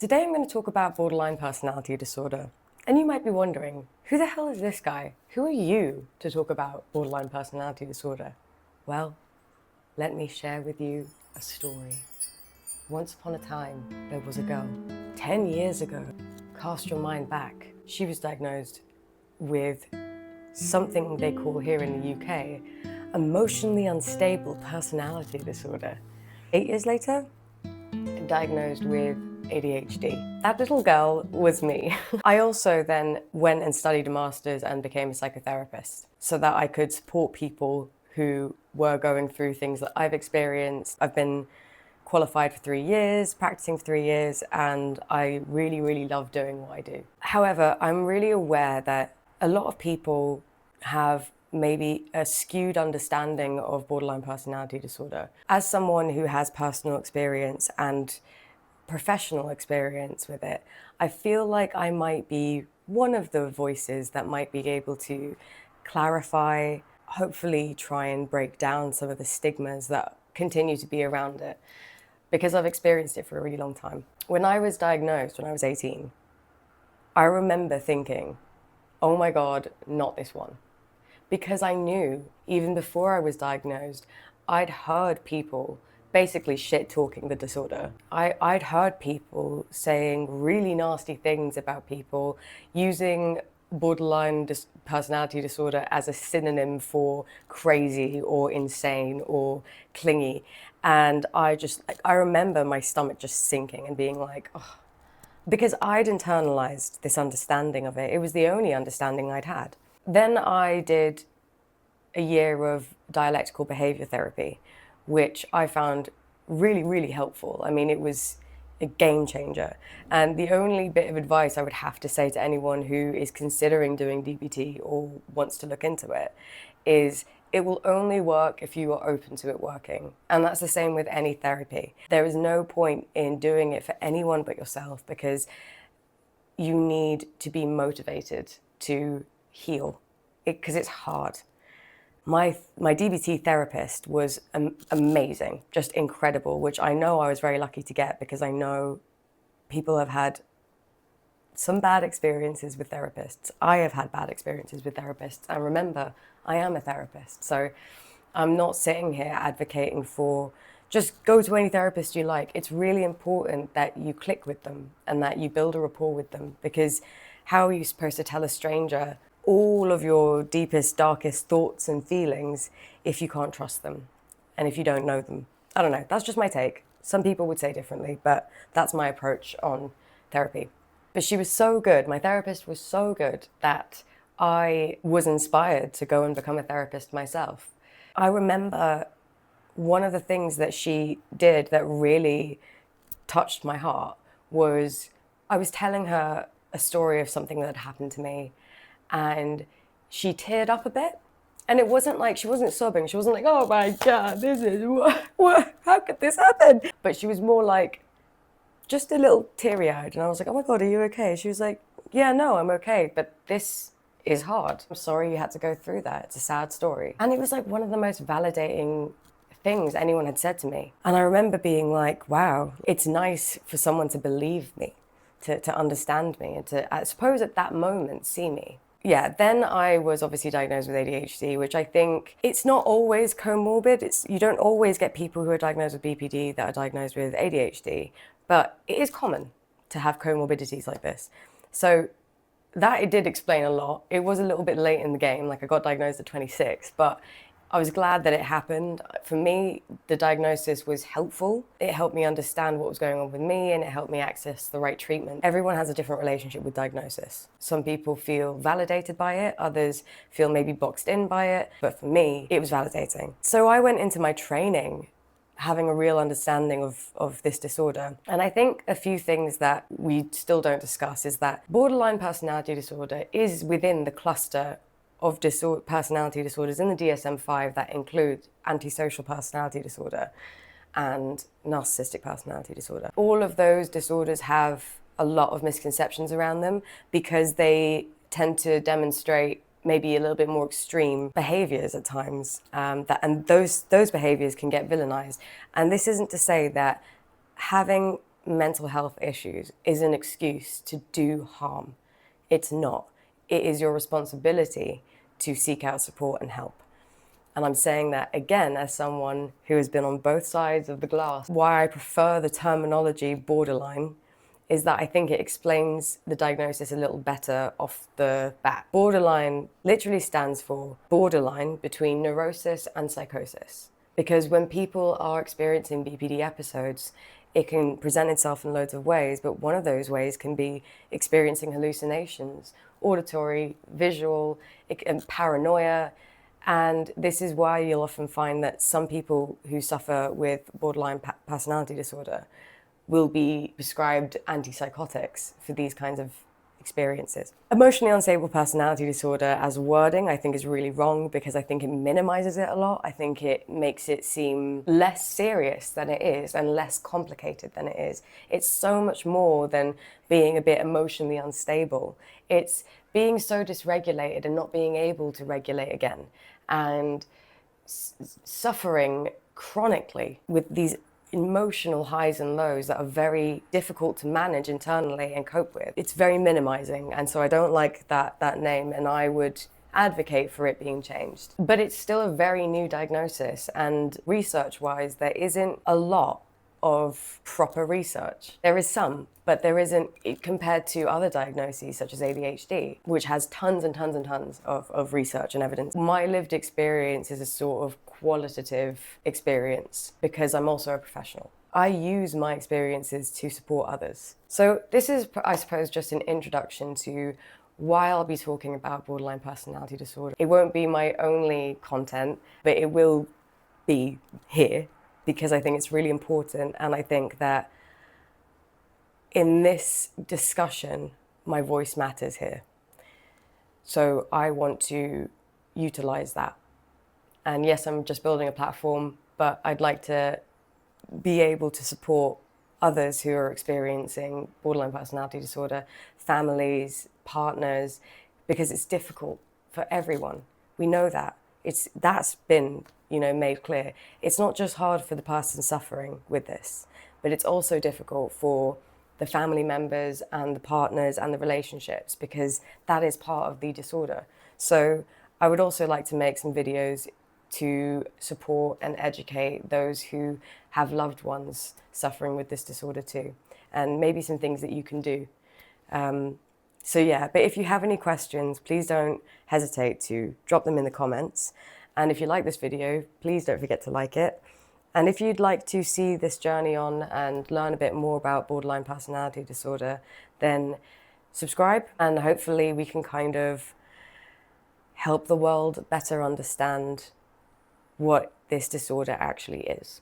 Today I'm going to talk about borderline personality disorder. And you might be wondering, who the hell is this guy? Who are you to talk about borderline personality disorder? Well, let me share with you a story. Once upon a time, there was a girl. 10 years ago, cast your mind back. She was diagnosed with something they call here in the UK, emotionally unstable personality disorder. 8 years later, diagnosed with ADHD. That little girl was me. I also then went and studied a master's and became a psychotherapist so that I could support people who were going through things that I've experienced. I've been qualified for 3 years, practicing for 3 years, and I really, really love doing what I do. However, I'm really aware that a lot of people have maybe a skewed understanding of borderline personality disorder. As someone who has personal experience and professional experience with it, I feel like I might be one of the voices that might be able to clarify, hopefully try and break down some of the stigmas that continue to be around it, because I've experienced it for a really long time. When I was diagnosed, when I was 18, I remember thinking, oh my God, not this one. Because I knew, even before I was diagnosed, I'd heard people basically shit talking the disorder. I'd heard people saying really nasty things about people, using borderline personality disorder as a synonym for crazy or insane or clingy. And I remember my stomach just sinking and being like, oh, because I'd internalized this understanding of it. It was the only understanding I'd had. Then I did a year of dialectical behavior therapy, which I found really, really helpful. I mean, it was a game changer. And the only bit of advice I would have to say to anyone who is considering doing DBT or wants to look into it is it will only work if you are open to it working. And that's the same with any therapy. There is no point in doing it for anyone but yourself, because you need to be motivated to heal, because it's hard. My DBT therapist was amazing, just incredible, which I know I was very lucky to get, because I know people have had some bad experiences with therapists. I have had bad experiences with therapists. And remember, I am a therapist. So I'm not sitting here advocating for just go to any therapist you like. It's really important that you click with them and that you build a rapport with them, because how are you supposed to tell a stranger all of your deepest, darkest thoughts and feelings if you can't trust them and if you don't know them? I don't know. That's just my take. Some people would say differently, but that's my approach on therapy. But she was so good. My therapist was so good that I was inspired to go and become a therapist myself. I remember one of the things that she did that really touched my heart was I was telling her a story of something that had happened to me, and she teared up a bit. And it wasn't like, she wasn't sobbing. She wasn't like, oh my God, this is, what, how could this happen? But she was more like, just a little teary-eyed. And I was like, oh my God, are you okay? She was like, yeah, no, I'm okay, but this is hard. I'm sorry you had to go through that. It's a sad story. And it was like one of the most validating things anyone had said to me. And I remember being like, wow, it's nice for someone to believe me, to understand me, and to, I suppose at that moment, see me. Yeah, then I was obviously diagnosed with ADHD, which I think it's not always comorbid. You don't always get people who are diagnosed with BPD that are diagnosed with ADHD, but it is common to have comorbidities like this. So that it did explain a lot. It was a little bit late in the game. Like, I got diagnosed at 26, but I was glad that it happened. For me, the diagnosis was helpful. It helped me understand what was going on with me, and it helped me access the right treatment. Everyone has a different relationship with diagnosis. Some people feel validated by it, others feel maybe boxed in by it, but for me, it was validating. So I went into my training having a real understanding of this disorder. And I think a few things that we still don't discuss is that borderline personality disorder is within the cluster of personality disorders in the DSM-5 that include antisocial personality disorder and narcissistic personality disorder. All of those disorders have a lot of misconceptions around them because they tend to demonstrate maybe a little bit more extreme behaviors at times, and those behaviors can get villainized. And this isn't to say that having mental health issues is an excuse to do harm. It's not. It is your responsibility to seek out support and help. And I'm saying that again as someone who has been on both sides of the glass. Why I prefer the terminology borderline is that I think it explains the diagnosis a little better off the bat. Borderline literally stands for borderline between neurosis and psychosis. Because when people are experiencing BPD episodes, it can present itself in loads of ways, but one of those ways can be experiencing hallucinations, auditory, visual, and paranoia. And this is why you'll often find that some people who suffer with borderline personality disorder will be prescribed antipsychotics for these kinds of experiences. Emotionally unstable personality disorder as wording, I think, is really wrong because I think it minimizes it a lot. I think it makes it seem less serious than it is and less complicated than it is. It's so much more than being a bit emotionally unstable. It's being so dysregulated and not being able to regulate again, and suffering chronically with these emotional highs and lows that are very difficult to manage internally and cope with. It's very minimizing, and so I don't like that name, and I would advocate for it being changed. But it's still a very new diagnosis, and research-wise, there isn't a lot of proper research. There is some, but there isn't compared to other diagnoses such as ADHD, which has tons and tons and tons of research and evidence. My lived experience is a sort of qualitative experience because I'm also a professional. I use my experiences to support others. So this is, I suppose, just an introduction to why I'll be talking about borderline personality disorder. It won't be my only content, but it will be here because I think it's really important, and I think that in this discussion, my voice matters here. So I want to utilize that. And yes, I'm just building a platform, but I'd like to be able to support others who are experiencing borderline personality disorder, families, partners, because it's difficult for everyone. We know that. That's been, made clear. It's not just hard for the person suffering with this, but it's also difficult for the family members and the partners and the relationships, because that is part of the disorder. So I would also like to make some videos to support and educate those who have loved ones suffering with this disorder too, and maybe some things that you can do. So yeah, but if you have any questions, please don't hesitate to drop them in the comments. And if you like this video, please don't forget to like it. And if you'd like to see this journey on and learn a bit more about borderline personality disorder, then subscribe, and hopefully we can kind of help the world better understand what this disorder actually is.